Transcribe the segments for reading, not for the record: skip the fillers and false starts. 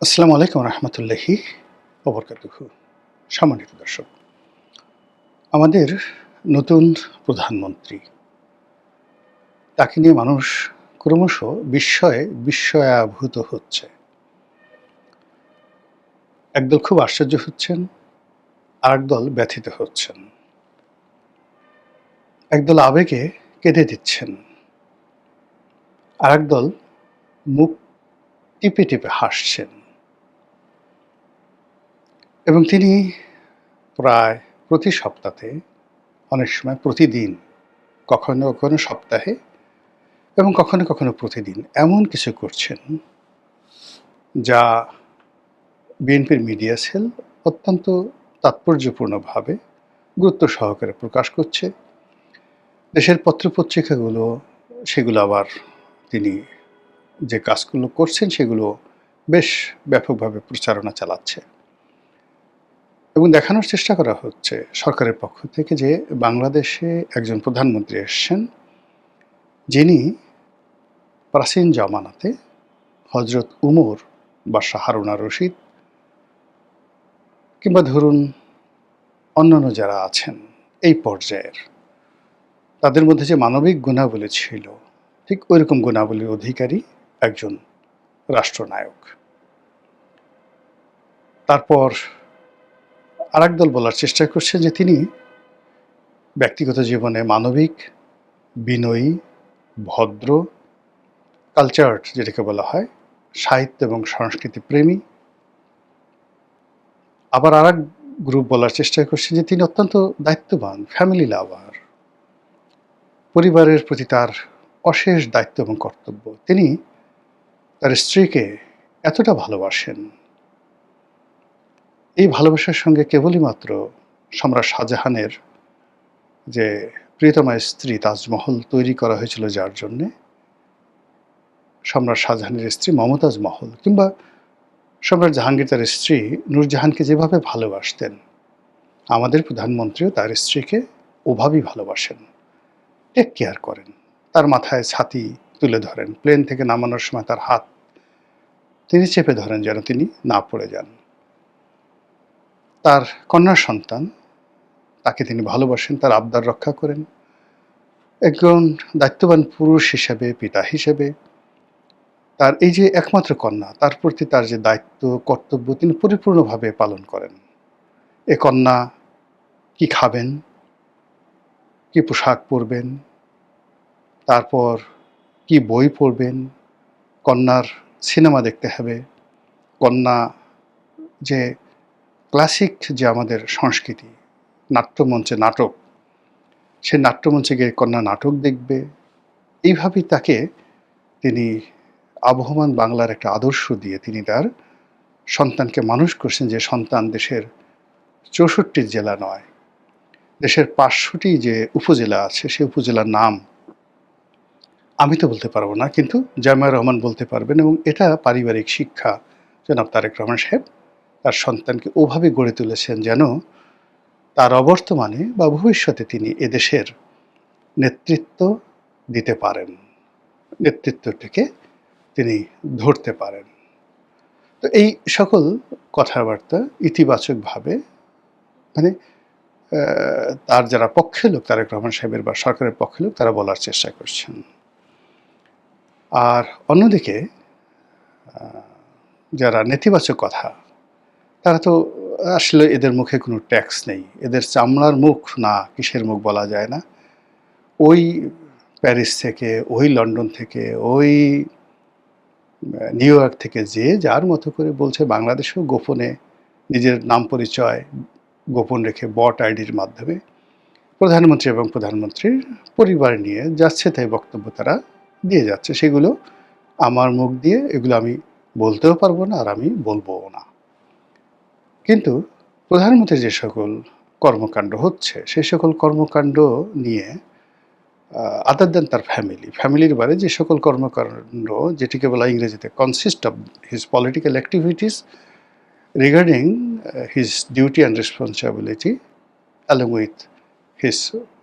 আসসালামু আলাইকুম রহমতুল্লাহি ওবরকাতুহু। সম্মানিত দর্শক, আমাদের নতুন প্রধানমন্ত্রী, তাকে নিয়ে মানুষ ক্রমশ বিস্ময়াভূত হচ্ছে। একদল খুব আশ্চর্য হচ্ছেন, আরেক দল ব্যথিত হচ্ছেন। একদল আবেগে কেঁদে দিচ্ছেন, আরেক দল মুখ টিপে টিপে হাসছেন। এবং তিনি প্রায় প্রতি সপ্তাহে, অনেক সময় প্রতিদিন, কখনো কখনো সপ্তাহে এবং কখনো কখনো প্রতিদিন এমন কিছু করছেন যা বিএনপির মিডিয়া সেল অত্যন্ত তাৎপর্যপূর্ণভাবে গুরুত্ব সহকারে প্রকাশ করছে। দেশের পত্রপত্রিকাগুলো সেগুলো আবার তিনি যে কাজগুলো করছেন সেগুলো বেশ ব্যাপকভাবে প্রচারণা চালাচ্ছে এবং দেখানোর চেষ্টা করা হচ্ছে সরকারের পক্ষ থেকে যে বাংলাদেশে একজন প্রধানমন্ত্রী এসছেন যিনি প্রাচীন জামানাতে হজরত উমর বা শাহ হারুন আর রশিদ কিংবা ধরুন অন্যান্য যারা আছেন এই পর্যায়ের, তাদের মধ্যে যে মানবিক গুণাবলী ছিল ঠিক ওইরকম গুণাবলীর অধিকারী একজন রাষ্ট্রনায়ক। তারপর আরেক দল বলার চেষ্টা করছে যে তিনি ব্যক্তিগত জীবনে মানবিক, বিনয়ী, ভদ্র, কালচার্ড যেটাকে বলা হয়, সাহিত্য এবং সংস্কৃতি প্রেমী। আবার আরেক গ্রুপ বলার চেষ্টা করছে যে তিনি অত্যন্ত দায়িত্ববান, ফ্যামিলি লাভার, পরিবারের প্রতি তার অশেষ দায়িত্ব এবং কর্তব্য। তিনি তার স্ত্রীকে এতটা ভালোবাসেন, এই ভালোবাসার সঙ্গে কেবলই মাত্র সম্রাট শাহজাহানের যে প্রিয়তমা স্ত্রী তাজমহল তৈরি করা হয়েছিল যার জন্যে, সম্রাট শাহজাহানের স্ত্রী মমতাজ মহল, কিংবা সম্রাট জাহাঙ্গীর তার স্ত্রী নূরজাহানকে যেভাবে ভালোবাসতেন, আমাদের প্রধানমন্ত্রীও তার স্ত্রীকে ওভাবেই ভালোবাসেন, টেক কেয়ার করেন। তার মাথায় ছাতি তুলে ধরেন, প্লেন থেকে নামানোর সময় তার হাত তিনি চেপে ধরেন যেন তিনি না পড়ে যান। তার কন্যা সন্তান, তাকে তিনি ভালোবাসেন, তার আবদার রক্ষা করেন। একজন দায়িত্ববান পুরুষ হিসেবে, পিতা হিসেবে তার এই যে একমাত্র কন্যা, তার প্রতি তার যে দায়িত্ব কর্তব্য তিনি পরিপূর্ণভাবে পালন করেন। এ কন্যা কি খাবেন, কি পোশাক পরবেন, তারপর কি বই পড়বেন, কন্যার সিনেমা দেখতে হবে, কন্যা যে ক্লাসিক যে আমাদের সংস্কৃতি, নাট্যমঞ্চে নাটক, সে নাট্যমঞ্চে গিয়ে কন্যা নাটক দেখবে। এইভাবেই তাকে তিনি আবহমান বাংলার একটা আদর্শ দিয়ে তিনি তার সন্তানকে মানুষ করছেন, যে সন্তান দেশের ৬৪ জেলা নয়, দেশের ৫০০টি যে উপজেলা আছে সে উপজেলার নাম আমি তো বলতে পারবো না, কিন্তু জামিয়া রহমান বলতে পারবেন। এবং এটা পারিবারিক শিক্ষা জনাব তারেক রহমান সাহেব তার সন্তানকে ওভাবে গড়ে তুলেছেন যেন তার অবর্তমানে বা ভবিষ্যতে তিনি এদেশের নেতৃত্ব দিতে পারেন, নেতৃত্বটিকে তিনি ধরতে পারেন। তো এই সকল কথাবার্তা ইতিবাচকভাবে, মানে তার যারা পক্ষের লোক, তারেক রহমান সাহেবের বা সরকারের পক্ষের লোক, তারা বলার চেষ্টা করছেন। আর অন্যদিকে যারা নেতিবাচক কথা, তারা তো আসলে এদের মুখে কোনো ট্যাক্স নেই, এদের চামড়ার মুখ না কিসের মুখ বলা যায় না। ওই প্যারিস থেকে, ওই লন্ডন থেকে, ওই নিউ ইয়র্ক থেকে যে যার মতো করে বলছে, বাংলাদেশেও গোপনে নিজের নাম পরিচয় গোপন রেখে বট আইডির মাধ্যমে প্রধানমন্ত্রী এবং প্রধানমন্ত্রীর পরিবার নিয়ে যাচ্ছে তাই বক্তব্য তারা দিয়ে যাচ্ছে। সেগুলো আমার মুখ দিয়ে এগুলো আমি বলতেও পারবো না, আর আমি বলবোও না। কিন্তু প্রধানমন্ত্রীর যে সকল কর্মকাণ্ড হচ্ছে, সেই সকল কর্মকাণ্ড নিয়ে আদার দেন তার ফ্যামিলির বাইরে যে সকল কর্মকাণ্ড, যেটিকে বলা ইংরেজিতে consist of his political activities regarding his duty and responsibility along with his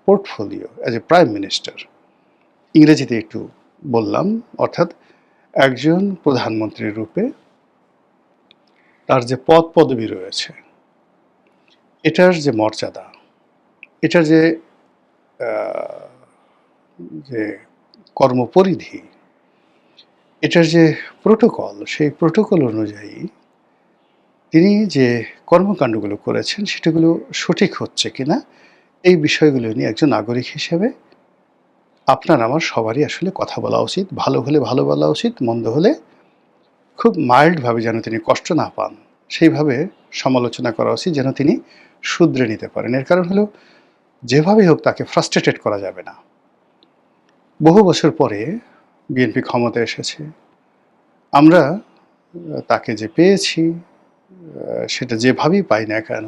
portfolio as a prime minister. ইংরেজিতে একটু বললাম, অর্থাৎ একজন প্রধানমন্ত্রীর রূপে তার যে পদ পদবি রয়েছে, এটার যে মর্যাদা, এটার আহ, যে কর্মপরিধি, এটার যে প্রোটোকল, সেই প্রোটোকল অনুযায়ী তিনি যে কর্মকাণ্ডগুলো করেছেন সেটাগুলো সঠিক হচ্ছে কিনা, এই বিষয়গুলো নিয়ে একজন নাগরিক হিসেবে আপনার আমার সবারই আসলে কথা বলা উচিত। ভালো হলে ভালো বলা উচিত, মন্দ হলে খুব মাইল্ডভাবে যেন তিনি কষ্ট না পান, সেইভাবে সমালোচনা করা উচিত যেন তিনি শুধরে নিতে পারেন। এর কারণ হলো, যেভাবেই হোক তাকে ফ্রাস্ট্রেটেড করা যাবে না। বহু বছর পরে বিএনপি ক্ষমতায় এসেছে। আমরা তাকে যে পেয়েছি, সেটা যেভাবেই পাই না কেন,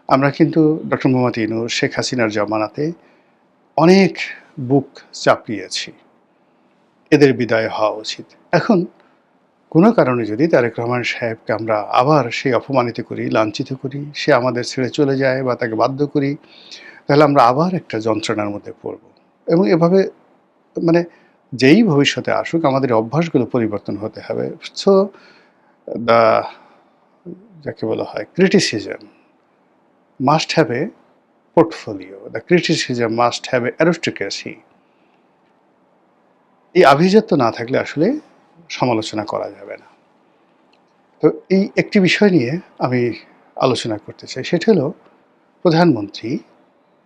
আমরা কিন্তু ডক্টর মোহাম্মদ ইউনূস, শেখ হাসিনার জমানাতে অনেক বুক চাপড়িয়েছি। এদের বিদায় হওয়া উচিত। এখন কোনো কারণে যদি তারেক রহমান সাহেবকে আমরা আবার সেই অপমানিত করি, লাঞ্ছিত করি, সে আমাদের ছেড়ে চলে যায় বা তাকে বাধ্য করি, তাহলে আমরা আবার একটা যন্ত্রণার মধ্যে পড়ব। এবং এভাবে মানে যেই ভবিষ্যতে আসুক, আমাদের অভ্যাসগুলো পরিবর্তন হতে হবে। সো দ্য, যাকে বলা হয় criticism, must have a portfolio, the criticism must have a aristocracy. এই আভিজাত্য না থাকলে আসলে সমালোচনা করা যাবে না। তো এই একটি বিষয় নিয়ে আমি আলোচনা করতে চাই, সেটা হলো প্রধানমন্ত্রী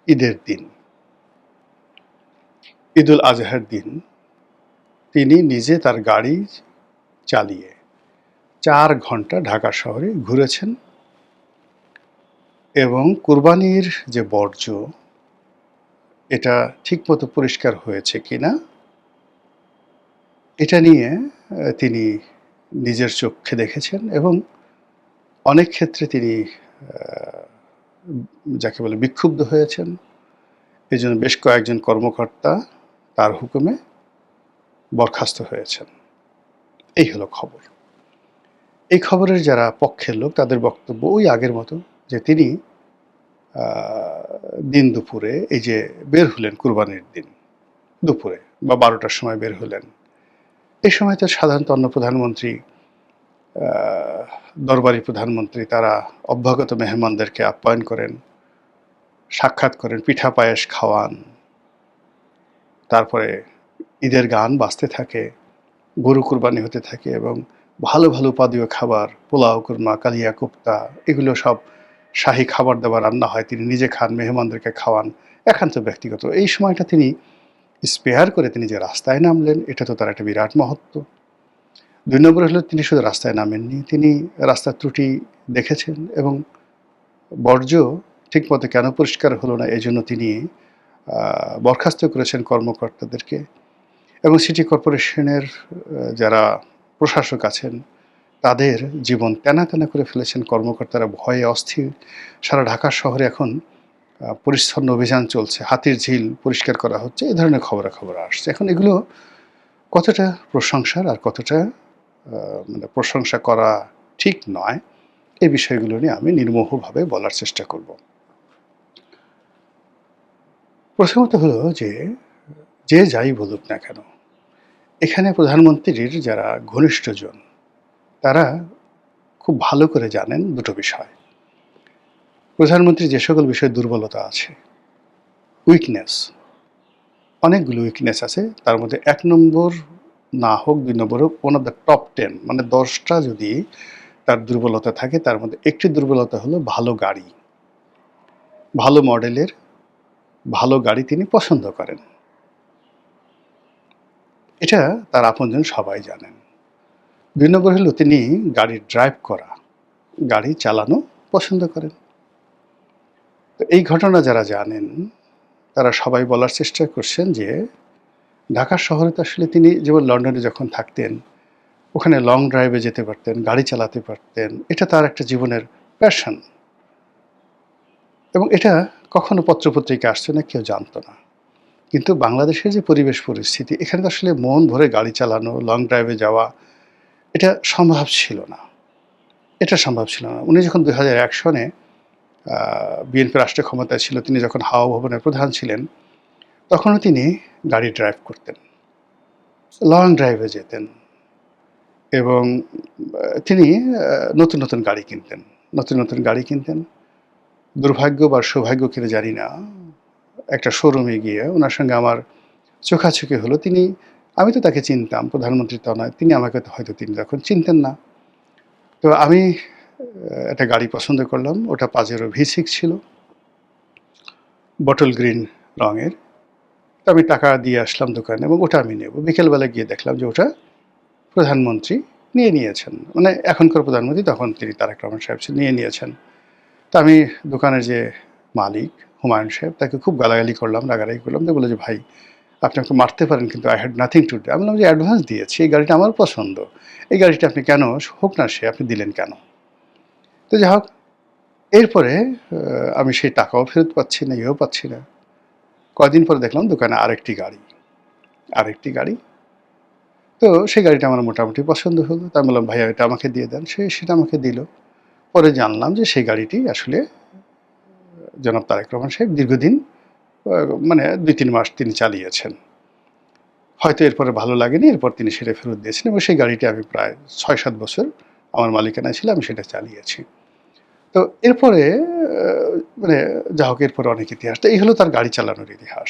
ঈদের দিন, ঈদুল আজহার দিন, তিনি নিজে তার গাড়ি চালিয়ে 4 ঘন্টা ঢাকা শহরে ঘুরেছেন এবং কুরবানির যে বর্জ্য, এটা ঠিকমতো পরিষ্কার হয়েছে কিনা এটা নিয়ে তিনি নিজের চোখে দেখেছেন এবং অনেক ক্ষেত্রে তিনি যাকে বলে বিক্ষুব্ধ হয়েছেন। এজন্য বেশ কয়েকজন কর্মকর্তা তার হুকুমে বরখাস্ত হয়েছেন। এই হলো খবর। এই খবরের যারা পক্ষের লোক, তাদের বক্তব্য ওই আগের মতো, যে তিনি দিন দুপুরে এই যে বের হলেন কুরবানির দিন দুপুরে বা 12টার সময় বের হলেন, এই সময় তো সাধারণত অন্য প্রধানমন্ত্রী, দরবারি প্রধানমন্ত্রী, তারা অভ্যাগত মেহমানদেরকে আপ্যায়ন করেন, সাক্ষাৎ করেন, পিঠা পায়েস খাওয়ান, তারপরে ঈদের গান বাজতে থাকে, গরু কুরবানি হতে থাকে এবং ভালো ভালো উপাদেয় খাবার, পোলাও, কুরমা, কালিয়া কোপ্তা, এগুলো সব শাহী খাবার দাবার রান্না হয়, তিনি নিজে খান, মেহমানদেরকে খাওয়ান, একান্ত ব্যক্তিগত। এই সময়টা তিনি স্পেয়ার করে তিনি যে রাস্তায় নামলেন, এটা তো তার একটা বিরাট মহত্ব। 2 নম্বর হলো, তিনি শুধু রাস্তায় নামেননি, তিনি রাস্তার ত্রুটি দেখেছেন এবং বর্জ্য ঠিকমতো কেন পরিষ্কার হলো না, এই জন্য তিনি বরখাস্ত করেছেন কর্মকর্তাদেরকে। এবং সিটি কর্পোরেশনের যারা প্রশাসক আছেন, তাদের জীবন তেনা তেনা করে ফেলেছেন কর্মকর্তারা, ভয়ে অস্থির। সারা ঢাকা শহরে এখন পরিচ্ছন্ন অভিযান চলছে, হাতির ঝিল পরিষ্কার করা হচ্ছে, এই ধরনের খবরাখবর আসছে। এখন এগুলো কতটা প্রশংসার আর কতটা মানে প্রশংসা করা ঠিক নয়, এই বিষয়গুলো নিয়ে আমি নির্মোহভাবে বলার চেষ্টা করব। প্রথমত হলো যে, যে যাই বলুক না কেন, এখানে প্রধানমন্ত্রীর যারা ঘনিষ্ঠজন, তারা খুব ভালো করে জানেন দুটো বিষয়। প্রধানমন্ত্রীর যে সকল বিষয়ে দুর্বলতা আছে, উইকনেস, অনেকগুলো উইকনেস আছে, তার মধ্যে 1 নম্বর না হোক, 2 নম্বর হোক, ওয়ান অফ দ্য টপ 10, মানে 10টা যদি তার দুর্বলতা থাকে, তার মধ্যে একটি দুর্বলতা হলো ভালো গাড়ি, ভালো মডেলের ভালো গাড়ি তিনি পছন্দ করেন। এটা তার আপনজন সবাই জানেন। 2 নম্বর হলো, তিনি গাড়ি ড্রাইভ করা, গাড়ি চালানো পছন্দ করেন। তো এই ঘটনা যারা জানেন, তারা সবাই বলার চেষ্টা করছেন যে ঢাকা শহরে তো আসলে তিনি যেমন লন্ডনে যখন থাকতেন, ওখানে লং ড্রাইভে যেতে পারতেন, গাড়ি চালাতে পারতেন, এটা তার একটা জীবনের প্যাশন। এবং এটা কখনো পত্রপত্রিকা আসছে না, কেউ জানতো না। কিন্তু বাংলাদেশের যে পরিবেশ পরিস্থিতি, এখানে তো আসলে মন ভরে গাড়ি চালানো, লং ড্রাইভে যাওয়া, এটা সম্ভব ছিল না। এটা সম্ভব ছিল না। উনি যখন 2001 সনে বিএনপি রাষ্ট্রীয় ক্ষমতায় ছিল, তিনি যখন হাওয়া ভবনের প্রধান ছিলেন, তখনও তিনি গাড়ি ড্রাইভ করতেন, লং ড্রাইভে যেতেন এবং তিনি নতুন, নতুন গাড়ি কিনতেন। নতুন, নতুন গাড়ি কিনতেন। দুর্ভাগ্য বা সৌভাগ্য কিনা জানি না। একটা শোরুমে গিয়ে উনার সঙ্গে আমার চোখাচোখি হলো। আমি তো তাকে চিনতাম, প্রধানমন্ত্রী তো নয়। তিনি আমাকে হয়তো তিনি তখন চিনতেন না। তো আমি একটা গাড়ি পছন্দ করলাম। ওটা পাজেরো V6 ছিল। বটল গ্রিন রঙের। তো আমি টাকা দিয়ে আসলাম দোকানে এবং ওটা আমি নেব। বিকেলবেলা গিয়ে দেখলাম যে ওটা প্রধানমন্ত্রী নিয়েছেন। মানে এখনকার প্রধানমন্ত্রী, তখন তিনি তারেক রহমান সাহেব নিয়েছেন। তো আমি দোকানের যে মালিক হুমায়ুন সাহেব, তাকে খুব গালাগালি করলাম, রাগারাগি করলাম। তো বলল যে, "ভাই, আপনি আমাকে মারতে পারেন, কিন্তু I had nothing to do." আমি বললাম যে, "অ্যাডভান্স দিয়েছি। এই গাড়িটা আমার পছন্দ। এই গাড়িটা আপনি কেন, হোক না সে, আপনি দিলেন কেন?" তো যাই হোক, এরপরে আমি সেই টাকাও ফেরত পাচ্ছি না, ইয়েও পাচ্ছি না। কয়দিন পরে দেখলাম দোকানে আরেকটি গাড়ি। তো সেই গাড়িটা আমার মোটামুটি পছন্দ হলো। তো আমি বললাম, "ভাইয়া, এটা আমাকে দিয়ে দেন।" সেটা আমাকে দিল। পরে জানলাম যে সেই গাড়িটি আসলে জনাব তারেক রহমান সাহেব দীর্ঘদিন, আ মানে ২-৩ মাস তিনি চালিয়েছেন। হয়তো এরপরে ভালো লাগেনি, এরপর তিনি সেটা ফেরত দিয়েছেন এবং সেই গাড়িটি আমি প্রায় ৬-৭ বছর আমার মালিকানায় ছিল, আমি সেটা চালিয়েছি। তো এরপরে মানে যা হোক, এরপরে অনেক ইতিহাস। তো এই হলো তার গাড়ি চালানোর ইতিহাস।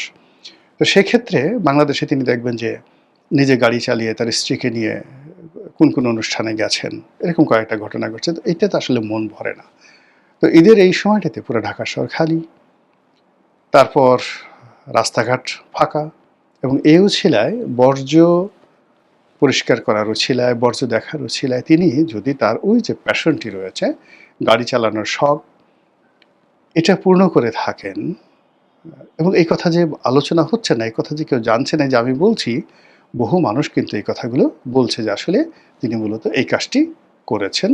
তো সেক্ষেত্রে বাংলাদেশে তিনি দেখবেন যে নিজে গাড়ি চালিয়ে তার স্ত্রীকে নিয়ে কোন অনুষ্ঠানে গেছেন। এরকম কয়েকটা ঘটনা ঘটছে। তো এটাতে আসলে মন ভরে না। তো ঈদের এই সময়টাতে পুরো ঢাকা শহর খালি। তারপর রাস্তাঘাট ফাঁকা এবং এই উছিলায় বর্জ্য পরিষ্কার করার উছিলায়, বর্জ্য দেখার উছিলায় তিনি যদি তার ওই যে প্যাশনটি রয়েছে, গাড়ি চালানোর শখ, এটা পূর্ণ করে থাকেন। এবং এই কথা যে আলোচনা হচ্ছে না, এই কথা যে কেউ জানছে না যে আমি বলছি, বহু মানুষ কিন্তু এই কথাগুলো বলছে যে আসলে তিনি মূলত এই কাজটি করেছেন।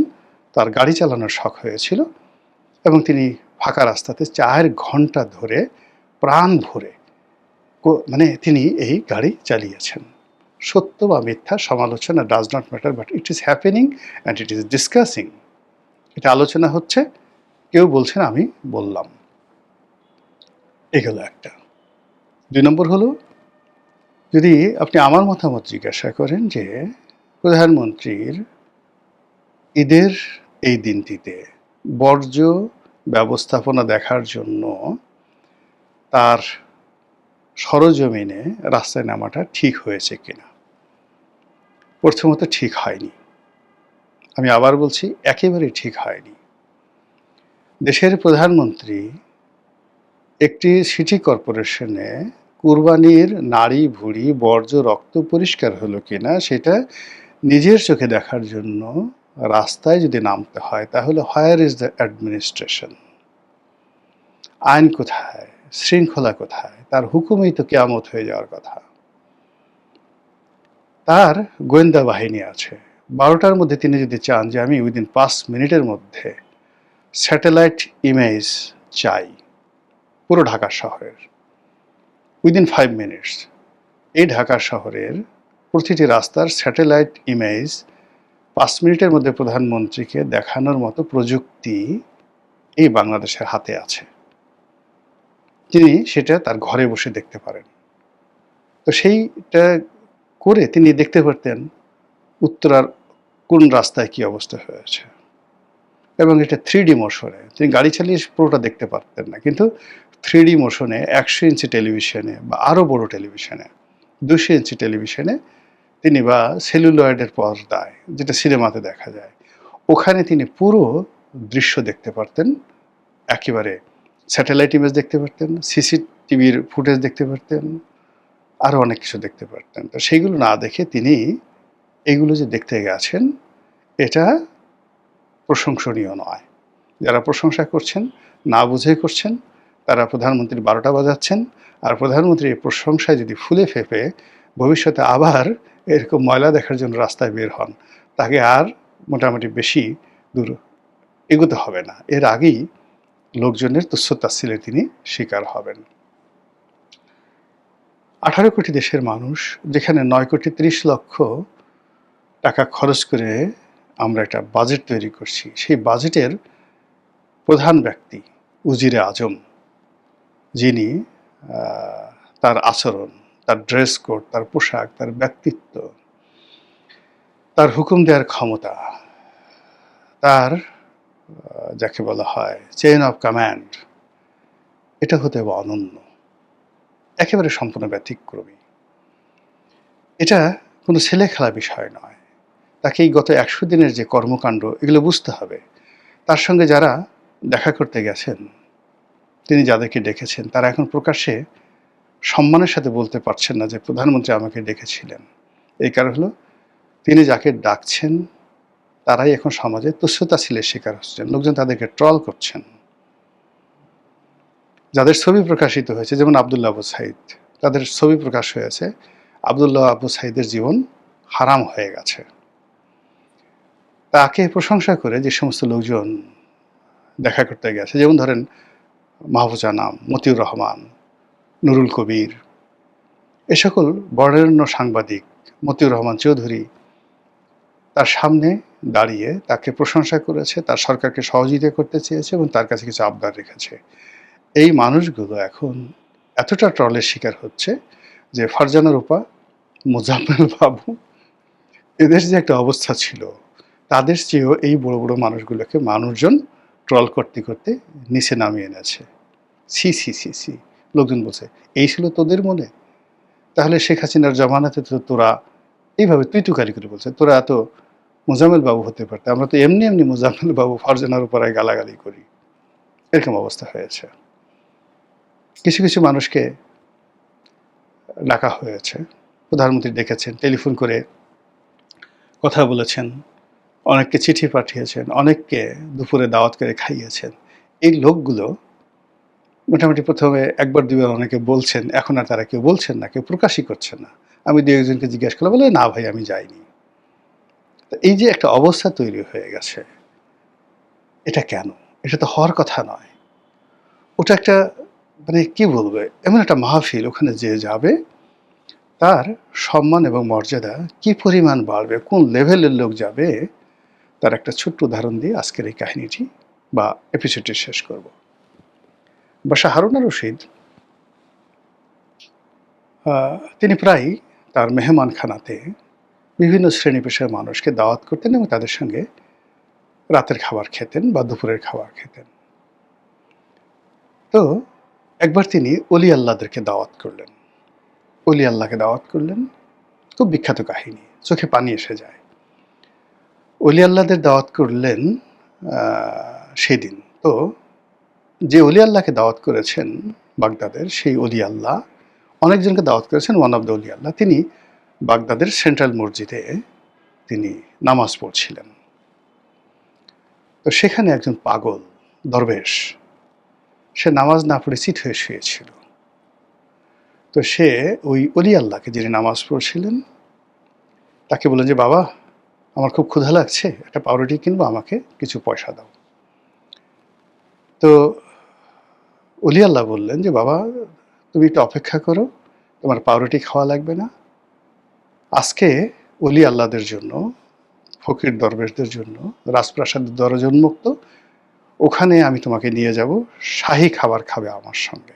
তার গাড়ি চালানোর শখ হয়েছিল এবং তিনি ফাঁকা রাস্তাতে ৪ ঘন্টা ধরে প্রাণ ভরে মানে তিনি এই গাড়ি চালিয়েছেন। সত্য বা মিথ্যা সমালোচনা does not matter, but it is happening and it is discussing. এটা আলোচনা হচ্ছে, কেউ বলছেন আমি বললাম। এগুলো একটা। ২ নম্বর হলো, যদি আপনি আমার মতামত জিজ্ঞাসা করেন যে প্রধানমন্ত্রীর ঈদের এই দিনটিতে বর্জ্য ব্যবস্থাপনা দেখার জন্য তার সরজমিনে রাস্তায় নামাটা ঠিক হয়েছে কিনা? প্রথমত ঠিক হয়নি। আমি আবার বলছি, একেবারেই ঠিক হয়নি। দেশের প্রধানমন্ত্রী একটি সিটি কর্পোরেশনে কুরবানির নাড়ি ভুড়ি বর্জ্য রক্ত পরিষ্কার হলো কিনা সেটা নিজের চোখে দেখার জন্য রাস্তায় যদি নামতে হয়, তাহলে হোয়ার ইজ দ্য অ্যাডমিনিস্ট্রেশন? আইন কোথায়? শৃঙ্খলা কোথায়? তার হুকুমেই তো কেয়ামত হয়ে যাওয়ার কথা। তার গোয়েন্দা বাহিনী আছে। ১২টার মধ্যে তিনি যদি চান যে আমি উইদিন ৫ মিনিটের মধ্যে স্যাটেলাইট ইমেজ চাই পুরো ঢাকা শহরের, উইদিন 5 মিনিটস এই ঢাকা শহরের প্রতিটি রাস্তার স্যাটেলাইট ইমেজ ৫ মিনিটের মধ্যে প্রধানমন্ত্রীকে দেখানোর মতো প্রযুক্তি এই বাংলাদেশের হাতে আছে। তিনি সেটা তার ঘরে বসে দেখতে পারেন। তো সেইটা করে তিনি দেখতে পারতেন উত্তরার কোন রাস্তায় কি অবস্থা হয়েছে এবং এটা 3D মোশনে। তিনি গাড়ি চালিয়ে পুরোটা দেখতে পারতেন না, কিন্তু 3D মোশনে ১০০ ইঞ্চি টেলিভিশনে বা আরও বড় টেলিভিশনে, ২০০ ইঞ্চি টেলিভিশনে তিনি, বা সেলুলয়েডের পর্দায় যেটা সিনেমাতে দেখা যায়, ওখানে তিনি পুরো দৃশ্য দেখতে পারতেন। একেবারে স্যাটেলাইট ইমেজ দেখতে পারতেন, সিসিটিভির ফুটেজ দেখতে পারতেন, আরও অনেক কিছু দেখতে পারতেন। তো সেইগুলো না দেখে তিনি এগুলো যে দেখতে গেছেন, এটা প্রশংসনীয় নয়। যারা প্রশংসা করছেন, না বুঝে করছেন, তারা প্রধানমন্ত্রীর ১২টা বাজাচ্ছেন। আর প্রধানমন্ত্রী এই প্রশংসায় যদি ফুলে ফেঁপে ভবিষ্যতে আবার এরকম ময়লা দেখার জন্য রাস্তায় বের হন, তাকে আর মোটামুটি বেশি দূর এগোতে হবে না। এর আগেই লোকজনের তুচ্ছ-তাচ্ছিল্যের তিনি শিকার হবেন। ১৮ কোটি দেশের মানুষ, যেখানে ৯,৩০,০০,০০০ টাকা খরচ করে আমরা একটা বাজেট তৈরি করছি, সেই বাজেটের প্রধান ব্যক্তি উজিরে আজম, যিনি তার আচরণ, তার ড্রেস কোড, তার পোশাক, তার ব্যক্তিত্ব, তার হুকুম দেওয়ার ক্ষমতা, তার যাকে বলা হয় চেইন অফ কমান্ড, এটা হতে হবে অনন্য, একেবারে সম্পূর্ণ ব্যতিক্রমী। এটা কোনো ছেলে খেলা বিষয় নয়। তাকে এই গত ১০০ দিনের যে কর্মকাণ্ড, এগুলো বুঝতে হবে। তার সঙ্গে যারা দেখা করতে গেছেন, তিনি যাদেরকে ডেকেছেন, তারা এখন প্রকাশ্যে সম্মানের সাথে বলতে পারছেন না যে প্রধানমন্ত্রী আমাকে ডেকেছিলেন। এই কারণ হলো, তিনি যাকে ডাকছেন তারাই এখন সমাজে তুচ্ছ-তাচ্ছিল্যের শিকার হচ্ছেন। লোকজন তাদেরকে ট্রল করছেন। যাদের ছবি প্রকাশিত হয়েছে, যেমন আব্দুল্লাহ আবু সাঈদ, তাদের ছবি প্রকাশ হয়েছে, আব্দুল্লাহ আবু সাঈদের জীবন হারাম হয়ে গেছে। তাকে প্রশংসা করে যে সমস্ত লোকজন দেখা করতে গেছে, যেমন ধরেন মাহফুজ আনাম, মতিউর রহমান, নুরুল কবির, এ সকল বরেণ্য সাংবাদিক, মতিউর রহমান চৌধুরী, তার সামনে দাঁড়িয়ে তাকে প্রশংসা করেছে, তার সরকারকে সহযোগিতা করতে চেয়েছে এবং তার কাছে কিছু আবদার রেখেছে। এই মানুষগুলো এখন এতটা ট্রলের শিকার হচ্ছে যে ফারজানা রূপা, মোজাম্মেল বাবু, এদের যে একটা অবস্থা ছিল, তাদের চেয়েও এই বড় বড় মানুষগুলোকে মানুষজন ট্রল করতে করতে নিচে নামিয়ে এনেছে। ছি ছি ছি ছি। লোকজন বলছে, এই ছিল তোদের মনে? তাহলে শেখ হাসিনার জমানাতে তো তোরা এইভাবে তুই তুকারি করে বলছে, তোরা এত মোজাম্মেল বাবু হতে পারতে, আমরা তো এমনি এমনি মোজাম্মেল বাবু ফারজানার উপরে গালাগালি করি। এরকম অবস্থা হয়েছে। কিছু কিছু মানুষকে ডাকা হয়েছে, প্রধানমন্ত্রী ডেকেছেন, টেলিফোন করে কথা বলেছেন, অনেককে চিঠি পাঠিয়েছেন, অনেককে দুপুরে দাওয়াত করে খাইয়েছেন। এই লোকগুলো মোটামুটি প্রথমে একবার দুবার অনেকে বলছেন, এখন আর তারা কেউ বলছেন না, কেউ প্রকাশই করছেন না। আমি দু একজনকে জিজ্ঞেস করলাম, বলে না ভাই আমি যাইনি। তো এই যে একটা অবস্থা তৈরি হয়ে গেছে, এটা কেন? এটা তো হওয়ার কথা নয়। ওটা একটা মানে কি বলবে, এমন একটা মাহফিল, ওখানে যে যাবে তার সম্মান এবং মর্যাদা কি পরিমাণ বাড়বে, কোন লেভেলের লোক যাবে, তার একটা ছোট্ট উদাহরণ দিয়ে আজকের এই কাহিনীটি বা এপিসোডটি শেষ করব। বাশা হারুনা রশিদ তিনি প্রায় তার মেহমানখানাতে বিভিন্ন শ্রেণী পেশার মানুষকে দাওয়াত করতেন এবং তাদের সঙ্গে রাতের খাবার খেতেন বা দুপুরের খাবার খেতেন। তো একবার তিনি অলি আল্লাহদেরকে দাওয়াত করলেন, অলি আল্লাহকে দাওয়াত করলেন। খুব বিখ্যাত কাহিনী, চোখে পানি এসে যায়। অলি আল্লাহদের দাওয়াত করলেন সেদিন। তো যে অলি আল্লাহকে দাওয়াত করেছেন বাগদাদের, সেই অলি আল্লাহ অনেকজনকে দাওয়াত করেছেন। ওয়ান অফ দ্য অলি আল্লাহ, তিনি বাগদাদের সেন্ট্রাল মসজিদে তিনি নামাজ পড়ছিলেন। তো সেখানে একজন পাগল দরবেশ, সে নামাজ না পড়ে চিত হয়ে শুয়েছিল। তো সে ওই অলি আল্লাহকে, যিনি নামাজ পড়ছিলেন, তাকে বললেন যে বাবা আমার খুব ক্ষুধা লাগছে, একটা পাউরুটি কিনবো, আমাকে কিছু পয়সা দাও। তো অলি আল্লাহ বললেন যে বাবা তুমি একটু অপেক্ষা করো, তোমার পাউরুটি খাওয়া লাগবে না। আজকে অলি আল্লাহদের জন্য, ফকির দরবেশদের জন্য রাজপ্রাসাদের দরজা উন্মুক্ত, ওখানে আমি তোমাকে নিয়ে যাব, শাহী খাবার খাবে আমার সঙ্গে।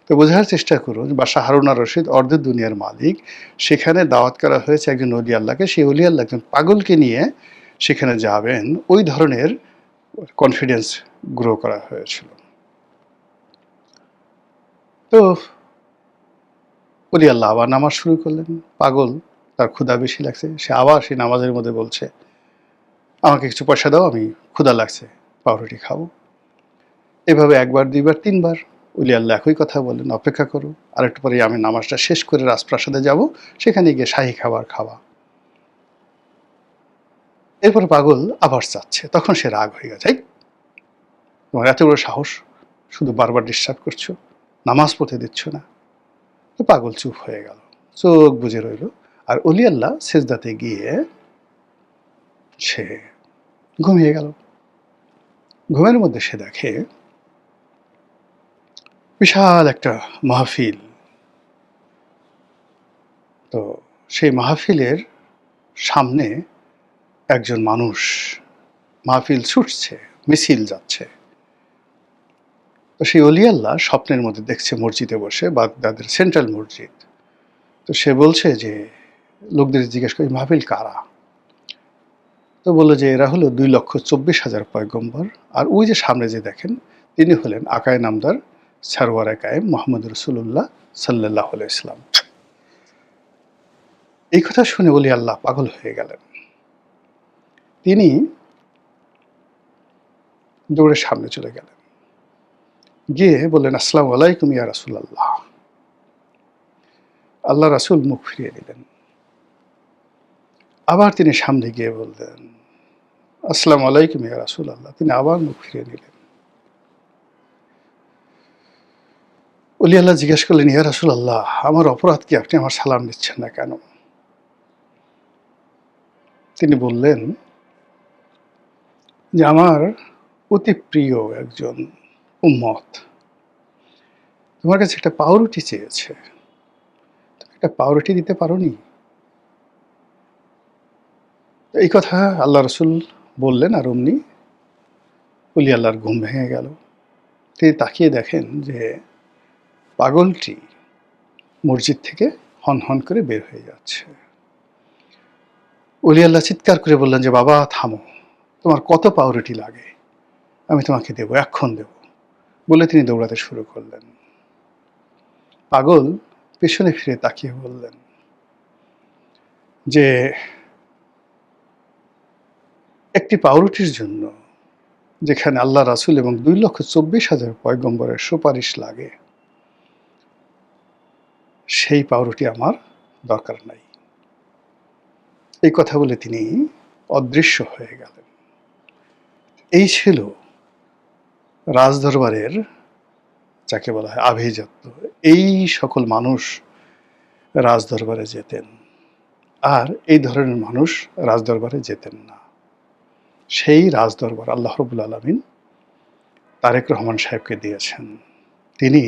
তো বোঝার চেষ্টা করুন, বাশা হারুনা রশিদ অর্ধেক দুনিয়ার মালিক, সেখানে দাওয়াত করা হয়েছে একজন অলি আল্লাহকে, সেই অলি আল্লাহ একজন পাগলকে নিয়ে সেখানে যাবেন, ওই ধরনের কনফিডেন্স গ্রো করা হয়েছিল। তো অলি আল্লাহ আবার নামাজ শুরু করলেন। পাগল, তার ক্ষুধা বেশি লাগছে, সে আবার সেই নামাজের মধ্যে বলছে আমাকে কিছু পয়সা দাও, আমি ক্ষুধা লাগছে, পাউরুটি খাবো। এভাবে একবার দুইবার তিনবার অলি আল্লাহ একই কথা বলেন, অপেক্ষা করো, আরেকটু পরে আমি নামাজটা শেষ করে রাজপ্রাসাদে যাব, সেখানে গিয়ে শাহী খাবার খাওয়া। এরপরে পাগল আবার চাচ্ছে, তখন সে রাগ হয়ে গেছে, তোমার এত বড় সাহস, শুধু বারবার ডিস্টার্ব করছো, নামাজ পড়তে দিচ্ছ না। তো পাগল চুপ হয়ে গেল, চোখ বুজে রইল। আর অলি আল্লাহ সেজদাতে গিয়ে সে ঘুমিয়ে গেল। ঘুমের মধ্যে সে দেখে বিশাল একটা মাহফিল। তো সেই মাহফিলের সামনে একজন মানুষ, মাহফিল ছুটছে, মিছিল যাচ্ছে। তো সেই অলি আল্লাহ স্বপ্নের মধ্যে দেখছে মসজিদে বসে, বাগদাদের সেন্ট্রাল মসজিদ। তো সে বলছে যে লোকদের জিজ্ঞেস করে মাহফিল কারা। তো বলল যে এরা হলো 2,24,000 পয়গম্বর, আর ওই যে সামনে যে দেখেন তিনি হলেন আকায়ে নামদার সারওয়ারে কায়েম মুহাম্মদ রাসূলুল্লাহ সাল্লাল্লাহু আলাইহি ওয়াসাল্লাম। এই কথা শুনে ওলি আল্লাহ পাগল হয়ে গেলেন। তিনি দৌড়ে সামনে চলে গেলেন, গিয়ে বললেন, আসসালামু আলাইকুম ইয়া রাসূলুল্লাহ। আল্লাহ রাসূল মুখ ফিরিয়ে নিলেন। আবার তিনি সামনে গিয়ে বললেন, আসসালামু আলাইকুম ইয়া রাসূলুল্লাহ। তিনি আবার মুখ ফিরিয়ে নিলেন। ওলি আল্লাহ জিজ্ঞেস করলেন, ইয়া রাসূলুল্লাহ, আমার অপরাধ কি? আপনি আমার সালাম নিচ্ছেন না কেন? তিনি বললেন যে আমার অতি প্রিয় একজন উম্মত তোমার কাছে একটা পাউরুটি চেয়েছে, তুমি একটা পাউরুটি দিতে পারোনি? এই কথা আল্লাহ রসুল বললেন, আর অমনি ওলি আল্লাহর ঘুম ভেঙে গেল। তিনি তাকিয়ে দেখেন যে পাগলটি মসজিদ থেকে হন হন করে বের হয়ে যাচ্ছে। ওলি আল্লাহ চিৎকার করে বললেন যে, বাবা থামো, তোমার কত পাউরুটি লাগে, আমি তোমাকে দেবো, এক্ষণ দেবো। বলে তিনি দৌড়াতে শুরু করলেন। পাগল পেছনে ফিরে তাকিয়ে বললেন যে একটি পাউরুটির জন্য যেখানে আল্লাহ রাসূল এবং 2,24,000 পয়গম্বরের সুপারিশ লাগে, সেই পাউরুটি আমার দরকার নাই। এই কথা বলে তিনি অদৃশ্য হয়ে গেলেন। এই ছিল রাজদরবারের, যাকে বলা হয় আভিজাত্য। এই সকল মানুষ রাজদরবারে যেতেন, আর এই ধরনের মানুষ রাজদরবারে যেতেন না। সেই রাজদরবার আল্লাহ রাব্বুল আলামিন তারেক রহমান সাহেবকে দিয়েছেন। তিনি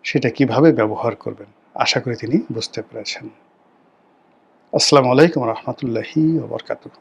সেটা কিভাবে ব্যবহার করবেন আশা করি তিনি বুঝতে পেরেছেন। আসসালামু আলাইকুম ওয়া রাহমাতুল্লাহি ওয়া বারাকাতুহু।